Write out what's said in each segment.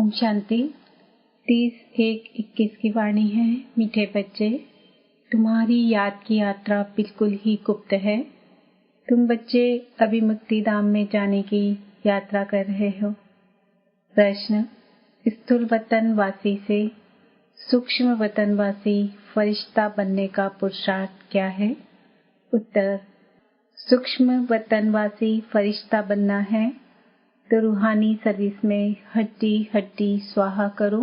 ओम शांति। 30/1/21 की वाणी है। मीठे बच्चे, तुम्हारी याद की यात्रा बिल्कुल ही गुप्त है। तुम बच्चे अभी मुक्ति धाम में जाने की यात्रा कर रहे हो। प्रश्न, स्थूल वतन वासी से सूक्ष्म वतन वासी फरिश्ता बनने का पुरुषार्थ क्या है? उत्तर, सूक्ष्म वतन वासी फरिश्ता बनना है तो रूहानी सर्विस में हड्डी हड्डी स्वाहा करो।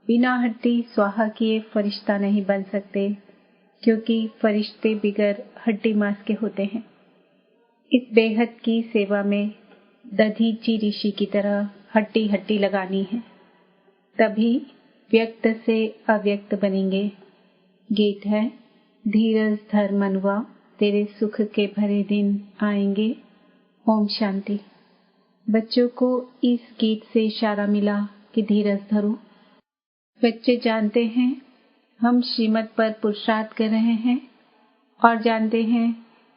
बिना हड्डी स्वाहा किए फरिश्ता नहीं बन सकते, क्योंकि फरिश्ते बिगर हड्डी मांस के होते हैं। इस बेहद की सेवा में दधीची ऋषि की तरह हड्डी हड्डी लगानी है, तभी व्यक्त से अव्यक्त बनेंगे। गीत है, धीरज धर मनवा, तेरे सुख के भरे दिन आएंगे। ओम शांति। बच्चों को इस गीत से इशारा मिला कि धीरज धरो। बच्चे जानते हैं हम श्रीमत पर पुरुषार्थ कर रहे हैं और जानते हैं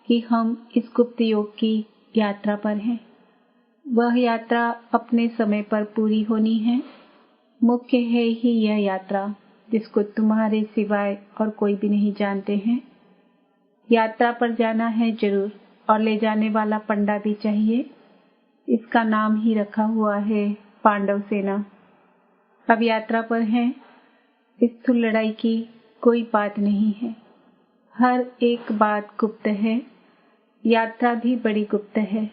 कि हम इस गुप्त योग की यात्रा पर हैं। वह यात्रा अपने समय पर पूरी होनी है। मुख्य है ही यह यात्रा जिसको तुम्हारे सिवाय और कोई भी नहीं जानते हैं। यात्रा पर जाना है जरूर, और ले जाने वाला पंडा भी चाहिए। इसका नाम ही रखा हुआ है पांडव सेना। अब यात्रा पर हैं। स्थूल लड़ाई की कोई बात नहीं है। हर एक बात गुप्त है। यात्रा भी बड़ी गुप्त है।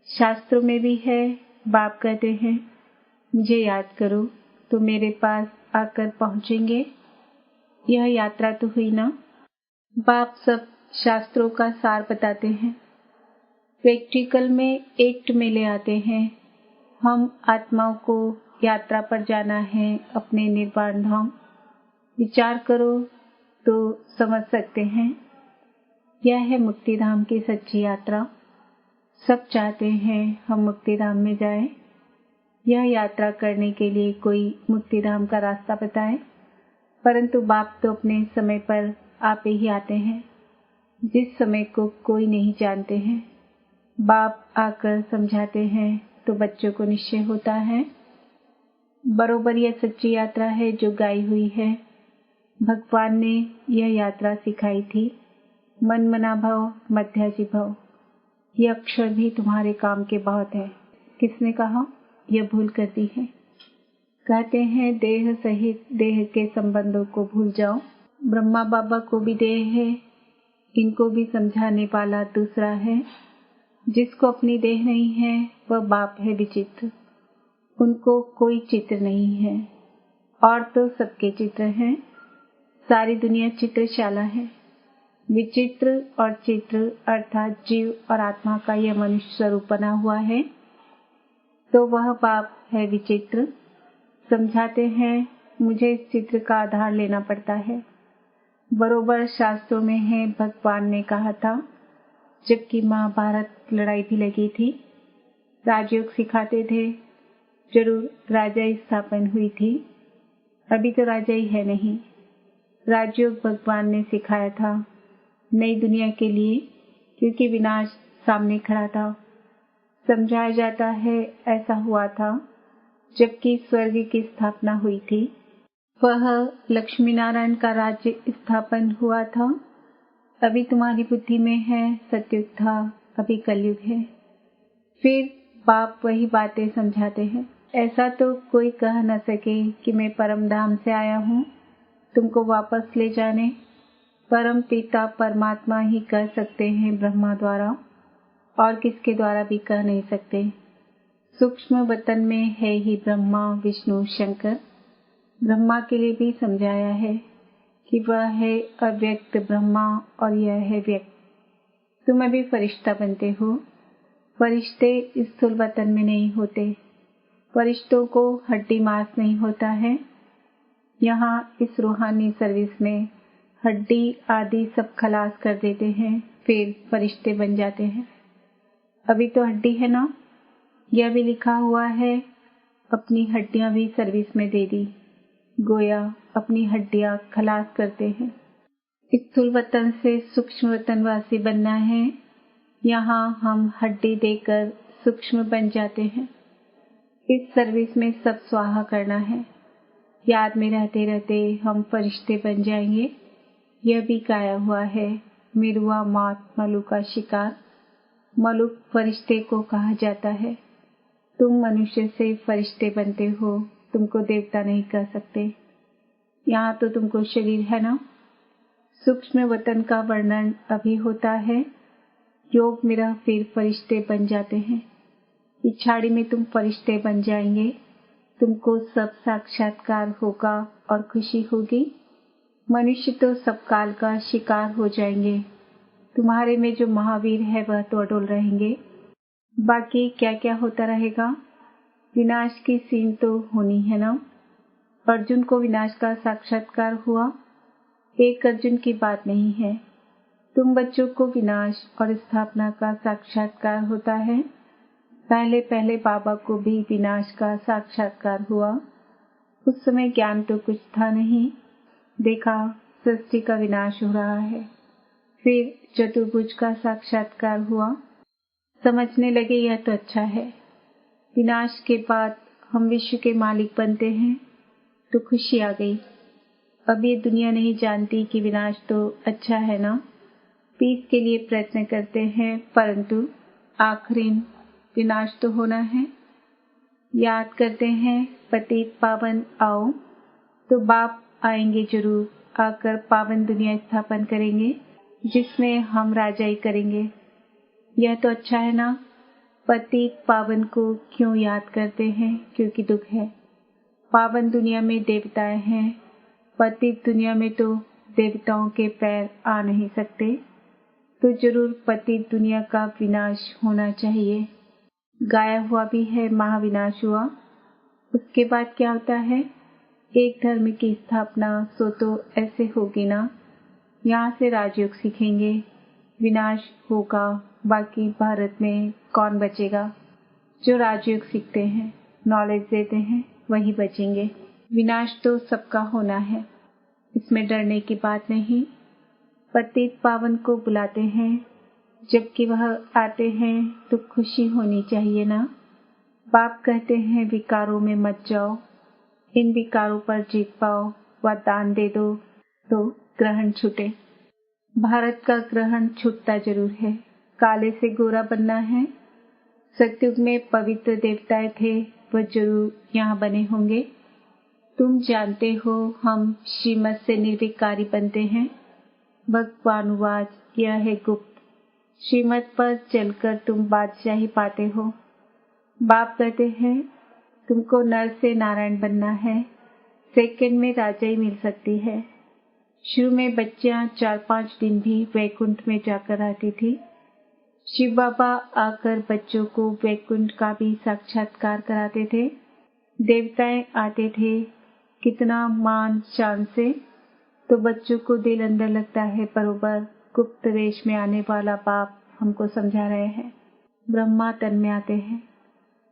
शास्त्रों में भी है। बाप कहते हैं, मुझे याद करो तो मेरे पास आकर पहुंचेंगे। यह यात्रा तो हुई ना। बाप सब शास्त्रों का सार बताते हैं, प्रैक्टिकल में एक्ट में ले आते हैं। हम आत्माओं को यात्रा पर जाना है अपने निर्वाण धाम। विचार करो तो समझ सकते हैं। यह है मुक्ति धाम की सच्ची यात्रा। सब चाहते हैं हम मुक्ति धाम में जाएं। यह यात्रा करने के लिए कोई मुक्ति धाम का रास्ता बताए, परंतु बाप तो अपने समय पर आप ही आते हैं, जिस समय को कोई नहीं जानते हैं। बाप आकर समझाते हैं तो बच्चों को निश्चय होता है। बरोबर यह सच्ची यात्रा है जो गाई हुई है। भगवान ने यह यात्रा सिखाई थी। मन मना भव मध्याजी भव। यह अक्षर भी तुम्हारे काम के बहुत है। किसने कहा? यह भूल कर दी है। कहते हैं देह सहित देह के संबंधों को भूल जाओ। ब्रह्मा बाबा को भी देह है, इनको भी समझाने वाला दूसरा है। जिसको अपनी देह नहीं है वह बाप है विचित्र। उनको कोई चित्र नहीं है, और तो सबके चित्र हैं। सारी दुनिया चित्रशाला है। विचित्र और चित्र अर्थात जीव और आत्मा का यह मनुष्य स्वरूप बना हुआ है, तो वह बाप है विचित्र। समझाते हैं मुझे इस चित्र का आधार लेना पड़ता है। बरोबर शास्त्रों में है। भगवान ने कहा था, जबकि महाभारत लड़ाई भी लगी थी, राजयोग सिखाते थे। जरूर राजाई स्थापन हुई थी। अभी तो राजाई है नहीं। राजयोग भगवान ने सिखाया था नई दुनिया के लिए, क्योंकि विनाश सामने खड़ा था। समझाया जाता है ऐसा हुआ था जबकि स्वर्ग की स्थापना हुई थी। वह लक्ष्मी नारायण का राज्य स्थापन हुआ था। अभी तुम्हारी बुद्धि में है सतयुग था, अभी कलयुग है। फिर बाप वही बातें समझाते हैं। ऐसा तो कोई कह न सके कि मैं परम धाम से आया हूँ तुमको वापस ले जाने। परम पिता परमात्मा ही कह सकते हैं ब्रह्मा द्वारा, और किसके द्वारा भी कह नहीं सकते। सूक्ष्म वतन में है ही ब्रह्मा विष्णु शंकर। ब्रह्मा के लिए भी समझाया है कि वह है अव्यक्त ब्रह्मा और यह है व्यक्त। तुम अभी फरिश्ता बनते हो। फरिश्ते स्थूल वतन में नहीं होते। फरिश्तों को हड्डी मांस नहीं होता है। यहाँ इस रूहानी सर्विस में हड्डी आदि सब खलास कर देते हैं, फिर फरिश्ते बन जाते हैं। अभी तो हड्डी है ना। यह भी लिखा हुआ है, अपनी हड्डियां भी सर्विस में दे दी। गोया अपनी हड्डियां खलास करते हैं। स्थूल वतन से सूक्ष्म वतन वासी बनना है। यहाँ हम हड्डी देकर सूक्ष्म बन जाते हैं। इस सर्विस में सब स्वाहा करना है। याद में रहते रहते हम फरिश्ते बन जाएंगे। यह भी गाया हुआ है, मिरुआ मौत मलुक का शिकार। मलुक फरिश्ते को कहा जाता है। तुम मनुष्य से फरिश्ते बनते हो, तुमको देवता नहीं कह सकते। यहाँ तो तुमको शरीर है ना। सूक्ष्म वतन का वर्णन अभी होता है। योग में रह फिर फरिश्ते बन जाते हैं। पिछाड़ी में तुम फरिश्ते बन जाएंगे। तुमको सब साक्षात्कार होगा और खुशी होगी। मनुष्य तो सब काल का शिकार हो जाएंगे। तुम्हारे में जो महावीर है वह तो अटल रहेंगे। बाकी क्या क्या होता रहेगा। विनाश की सीन तो होनी है ना। अर्जुन को विनाश का साक्षात्कार हुआ। एक अर्जुन की बात नहीं है। तुम बच्चों को विनाश और स्थापना का साक्षात्कार होता है। पहले पहले बाबा को भी विनाश का साक्षात्कार हुआ। उस समय ज्ञान तो कुछ था नहीं। देखा सृष्टि का विनाश हो रहा है। फिर चतुर्भुज का साक्षात्कार हुआ। समझने लगे यह तो अच्छा है। विनाश के बाद हम विश्व के मालिक बनते हैं तो खुशी आ गई। अब ये दुनिया नहीं जानती कि विनाश तो अच्छा है ना। पीस के लिए प्रयत्न करते हैं, परंतु आखिरी विनाश तो होना है। याद करते हैं पतित पावन आओ, तो बाप आएंगे जरूर। आकर पावन दुनिया स्थापन करेंगे जिसमें हम राजाई करेंगे। यह तो अच्छा है ना। पतित पावन को क्यों याद करते हैं? क्योंकि दुख है। पावन दुनिया में देवताएं हैं, पतित दुनिया में तो देवताओं के पैर आ नहीं सकते। तो जरूर पतित दुनिया का विनाश होना चाहिए। गाया हुआ भी है, महाविनाश हुआ। उसके बाद क्या होता है? एक धर्म की स्थापना सो तो ऐसे होगी ना। यहाँ से राजयोग सीखेंगे, विनाश होगा। बाकी भारत में कौन बचेगा? जो राजयोग सीखते हैं, नॉलेज देते हैं, वही बचेंगे। विनाश तो सबका होना है, इसमें डरने की बात नहीं। पतित पावन को बुलाते हैं, जबकि वह आते हैं तो खुशी होनी चाहिए ना। बाप कहते हैं विकारों में मत जाओ, इन विकारों पर जीत पाओ व दान दे दो तो ग्रहण छूटे। भारत का ग्रहण छूटता जरूर है। काले से गोरा बनना है। सतयुग में पवित्र देवताएं थे, वह जरूर यहाँ बने होंगे। तुम जानते हो हम श्रीमत से निर्विकारी बनते हैं। भगवानुवाच यह है गुप्त। श्रीमत पर चलकर तुम बादशाही पाते हो। बाप कहते हैं तुमको नर से नारायण बनना है। सेकंड में राजाई मिल सकती है। शुरू में बच्चियां 4-5 दिन भी वैकुंठ में जाकर आती थी। शिव बाबा आकर बच्चों को वैकुंठ का भी साक्षात्कार कराते थे। देवताएं आते थे, कितना मान शान से। तो बच्चों को दिल अंदर लगता है बरोबर गुप्त वेश में आने वाला बाप हमको समझा रहे हैं। ब्रह्मा तन में आते हैं।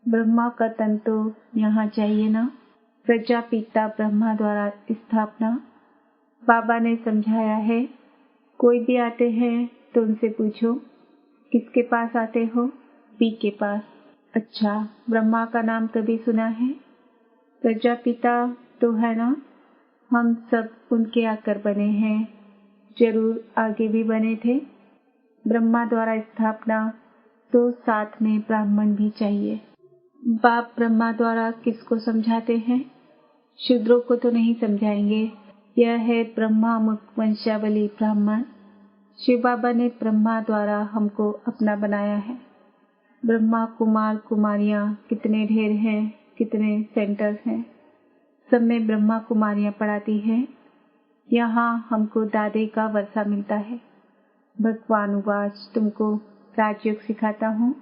ब्रह्मा का तन तो यहाँ चाहिए ना। प्रजापिता ब्रह्मा द्वारा स्थापना। बाबा ने समझाया है, कोई भी आते हैं तो उनसे पूछो किसके पास आते हो? पी के पास। अच्छा, ब्रह्मा का नाम कभी सुना है? प्रजापिता तो है ना। हम सब उनके आकर बने हैं। जरूर आगे भी बने थे। ब्रह्मा द्वारा स्थापना तो साथ में ब्राह्मण भी चाहिए। बाप ब्रह्मा द्वारा किसको समझाते हैं? शूद्रों को तो नहीं समझाएंगे। यह है ब्रह्मा मुख वंशावली ब्राह्मण। शिव बाबा ने ब्रह्मा द्वारा हमको अपना बनाया है। ब्रह्मा कुमार कुमारियां कितने ढेर हैं, कितने सेंटर्स हैं। सब में ब्रह्मा कुमारियां पढ़ाती हैं। यहाँ हमको दादे का वर्षा मिलता है। भगवानुवाच तुमको राजयोग सिखाता हूँ।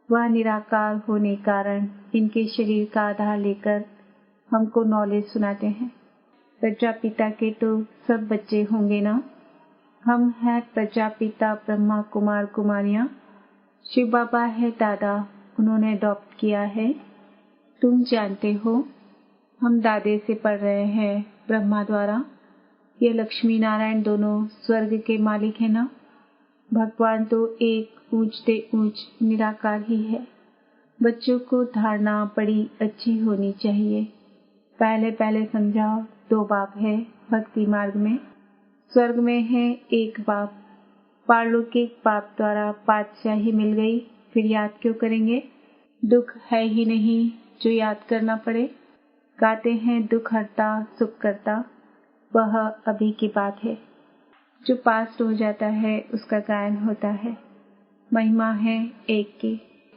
वह निराकार होने कारण इनके शरीर का आधार लेकर हमको नॉलेज सुनाते हैं। प्रजापिता के तो सब बच्चे होंगे ना। हम हैं प्रजापिता ब्रह्मा कुमार कुमारियां। शिव बाबा है दादा, उन्होंने अडॉप्ट किया है। तुम जानते हो हम दादे से पढ़ रहे हैं ब्रह्मा द्वारा। ये लक्ष्मी नारायण दोनों स्वर्ग के मालिक है ना। भगवान तो एक ऊंचते ऊंच निराकार ही है। बच्चों को धारणा बड़ी अच्छी होनी चाहिए। पहले पहले समझाओ, 2 बाप है भक्ति मार्ग में। स्वर्ग में है एक बाप। पारलौकिक बाप द्वारा बादशाही मिल गई, फिर याद क्यों करेंगे? दुख है ही नहीं जो याद करना पड़े। गाते हैं दुख हरता सुख करता, वह अभी की बात है। जो पास्ट हो जाता है उसका गायन होता है। महिमा है एक की,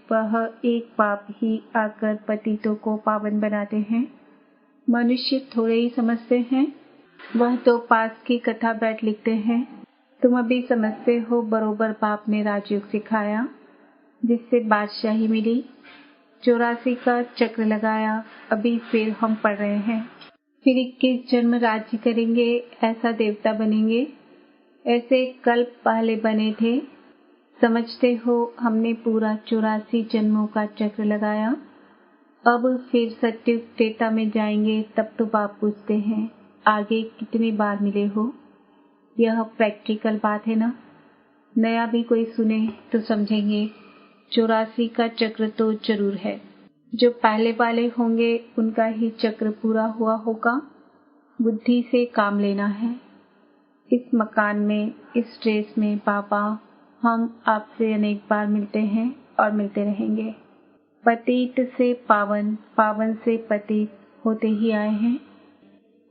वह एक बाप ही आकर पतितों को पावन बनाते हैं। मनुष्य थोड़े ही समझते हैं, वह तो पास की कथा बैठ लिखते हैं। तुम अभी समझते हो बरोबर बाप ने राजयोग सिखाया, जिससे बादशाही मिली। 84 का चक्र लगाया, अभी फिर हम पढ़ रहे हैं। फिर 21 जन्म राज्य करेंगे, ऐसा देवता बनेंगे। ऐसे कल्प पहले बने थे। समझते हो हमने पूरा 84 जन्मों का चक्र लगाया। अब फिर सत्युग त्रेता में जाएंगे, तब तो बाप पूछते हैं आगे कितनी बार मिले हो। यह प्रैक्टिकल बात है ना। नया भी कोई सुने तो समझेंगे 84 का चक्र तो जरूर है। जो पहले वाले होंगे उनका ही चक्र पूरा हुआ होगा। बुद्धि से काम लेना है। इस मकान में, इस ड्रेस में बाबा, हम आपसे अनेक बार मिलते हैं और मिलते रहेंगे। पतित से पावन, पावन से पतित होते ही आए हैं।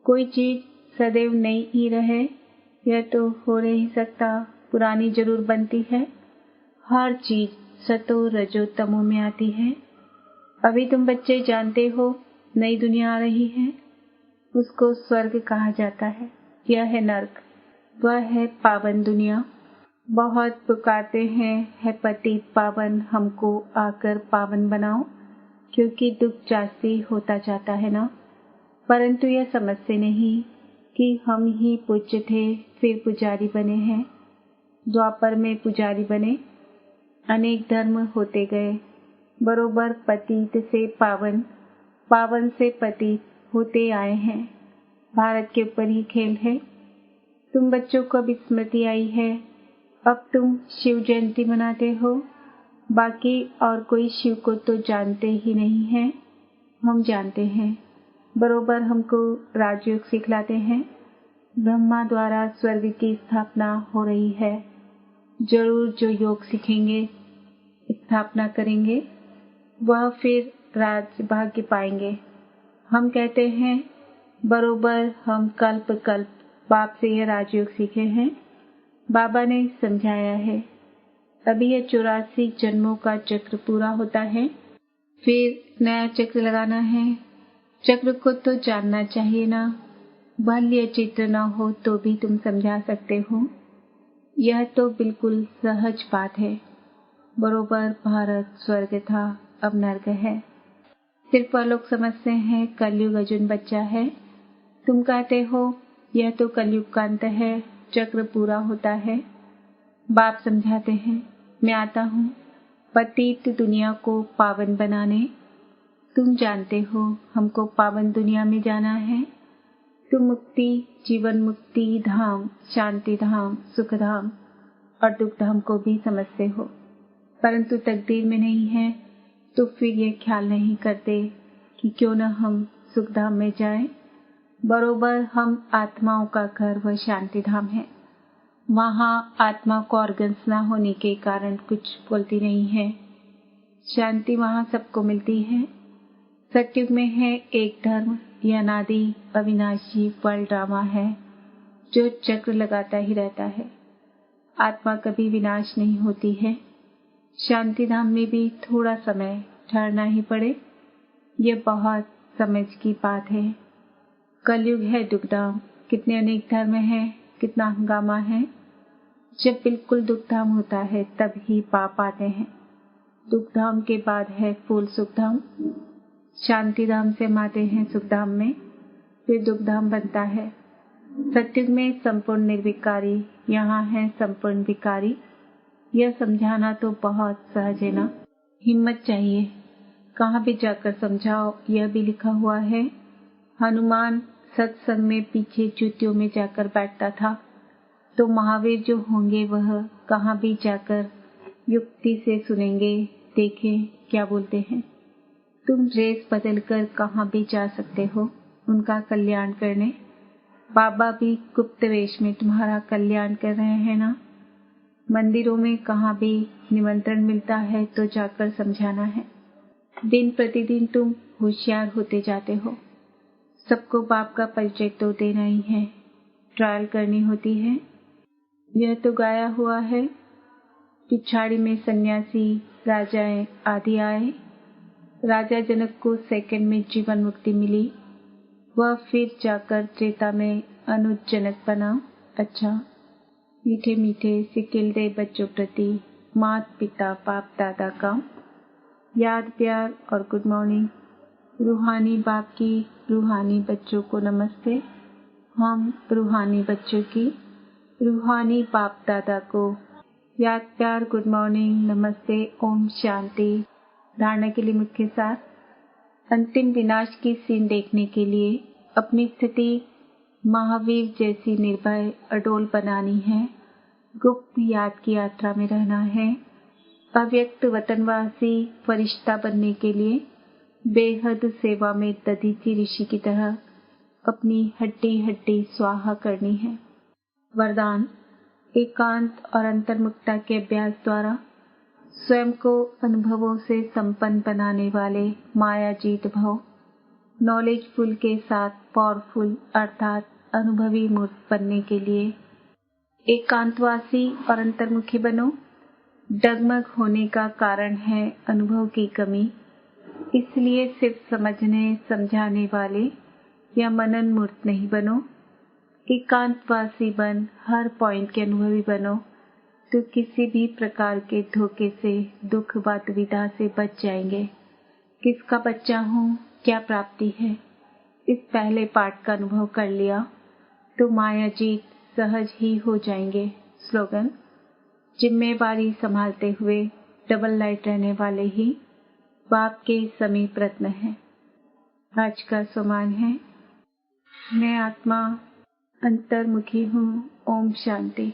कोई चीज सदैव नई ही रहे, यह तो हो नहीं सकता। पुरानी जरूर बनती है। हर चीज सतो रजो तमो में आती है। अभी तुम बच्चे जानते हो नई दुनिया आ रही है, उसको स्वर्ग कहा जाता है। यह है नर्क, वह है पावन दुनिया। बहुत पुकारते हैं, है पतित पावन, हमको आकर पावन बनाओ, क्योंकि दुख जास्ती होता जाता है ना। परंतु यह समझते नहीं कि हम ही पूज्य थे, फिर पुजारी बने हैं। द्वापर में पुजारी बने, अनेक धर्म होते गए, बरोबर पतित से पावन, पावन से पतित होते आए हैं। भारत के ऊपर ही खेल है। तुम बच्चों को अब स्मृति आई है। अब तुम शिव जयंती मनाते हो, बाकी और कोई शिव को तो जानते ही नहीं है। हम जानते हैं, बरोबर हमको राजयोग सिखलाते हैं। ब्रह्मा द्वारा स्वर्ग की स्थापना हो रही है। जरूर जो योग सीखेंगे, स्थापना करेंगे, वह फिर राज भाग्य पाएंगे। हम कहते हैं बरोबर हम कल्प कल्प बाप से यह राजयोग सीखे हैं। बाबा ने समझाया है। अभी यह 84 जन्मों का चक्र पूरा होता है, फिर नया चक्र लगाना है। चक्र को तो जानना चाहिए ना। बाल्य चित्र न हो तो भी तुम समझा सकते हो। यह तो बिल्कुल सहज बात है। बरोबर भारत स्वर्ग था, अब नर्क है। सिर्फ वह लोग समझते हैं कलयुग अर्जुन बच्चा है। तुम कहते हो यह तो कलयुग का अंत है, चक्र पूरा होता है। बाप समझाते हैं, मैं आता हूँ पतित दुनिया को पावन बनाने। तुम जानते हो हमको पावन दुनिया में जाना है। तुम मुक्ति, जीवन मुक्ति धाम, शांति धाम, सुख धाम और दुख धाम को भी समझते हो, परंतु तकदीर में नहीं है, तो फिर ये ख्याल नहीं करते कि क्यों न हम सुख धाम में जाएं। बरोबर हम आत्माओं का घर वह शांति धाम है। वहाँ आत्मा को ऑर्गन्स ना होने के कारण कुछ बोलती नहीं है। शांति वहाँ सबको मिलती है। सत्युग में है एक धर्म, यह अनादि अविनाशी वर्ल्ड ड्रामा है जो चक्र लगाता ही रहता है। आत्मा कभी विनाश नहीं होती है। शांति धाम में भी थोड़ा समय ठहरना ही पड़े, यह बहुत समझ की बात है। कलयुग है दुखधाम, कितने अनेक धर्म हैं, कितना हंगामा है। जब बिल्कुल दुखधाम होता है तब ही पाप आते हैं। दुखधाम के बाद है फूल सुखधाम। शांति धाम से हम आते हैं सुखधाम में, फिर दुखधाम बनता है। सत्युग में संपूर्ण निर्विकारी, यहाँ है संपूर्ण विकारी। यह समझाना तो बहुत सहज है ना। हिम्मत चाहिए, कहाँ भी जाकर समझाओ। यह भी लिखा हुआ है, हनुमान सत्संग में पीछे जूतियों में जाकर बैठता था, तो महावीर जो होंगे वह कहाँ भी जाकर युक्ति से सुनेंगे, देखें क्या बोलते हैं। तुम ड्रेस बदलकर कहाँ भी जा सकते हो उनका कल्याण करने। बाबा भी गुप्त वेश में तुम्हारा कल्याण कर रहे हैं ना। मंदिरों में कहाँ भी निमंत्रण मिलता है तो जाकर समझाना है। दिन प्रतिदिन तुम होशियार होते जाते हो। सबको बाप का परिचय तो देना ही है, ट्रायल करनी होती है। यह तो गाया हुआ है, पिछाड़ी में सन्यासी राजाएं आदि आए। राजा जनक को सेकंड में जीवन मुक्ति मिली, वह फिर जाकर त्रेता में अनुज जनक बना। अच्छा, मीठे मीठे सिकिलदे बच्चों प्रति माता पिता बाप दादा का याद प्यार और गुड मॉर्निंग। रूहानी बाप की रूहानी बच्चों को नमस्ते। हम रूहानी बच्चों की रूहानी बाप दादा को याद प्यार गुड मॉर्निंग नमस्ते ओम शांति। धारणा के लिए मुख्य सार, अंतिम विनाश की सीन देखने के लिए अपनी स्थिति महावीर जैसी निर्भय अडोल बनानी है। गुप्त याद की यात्रा में रहना है। अव्यक्त वतनवासी फरिश्ता बनने के लिए बेहद सेवा में दधीची ऋषि की तरह अपनी हड्डी हड्डी स्वाहा करनी है। वरदान, एकांत और अंतर्मुखता के अभ्यास द्वारा स्वयं को अनुभवों से संपन्न बनाने वाले माया जीत भव। नॉलेजफुल के साथ पावरफुल अर्थात अनुभवी मूर्त बनने के लिए एकांतवासी और अंतर्मुखी बनो। डगमग होने का कारण है अनुभव की कमी, इसलिए सिर्फ समझने समझाने वाले या मनन मूर्त नहीं बनो। एकांतवासी बन हर पॉइंट के अनुभवी बनो तो किसी भी प्रकार के धोखे से दुख व दुविधा से बच जाएंगे। किसका बच्चा हूँ, क्या प्राप्ति है, इस पहले पाठ का अनुभव कर लिया तो माया जीत सहज ही हो जाएंगे। स्लोगन, जिम्मेवारी संभालते हुए डबल लाइट रहने वाले ही बाप के समीप रत्न है। आज का सम्मान है, मैं आत्मा अंतर्मुखी हूँ। ओम शांति।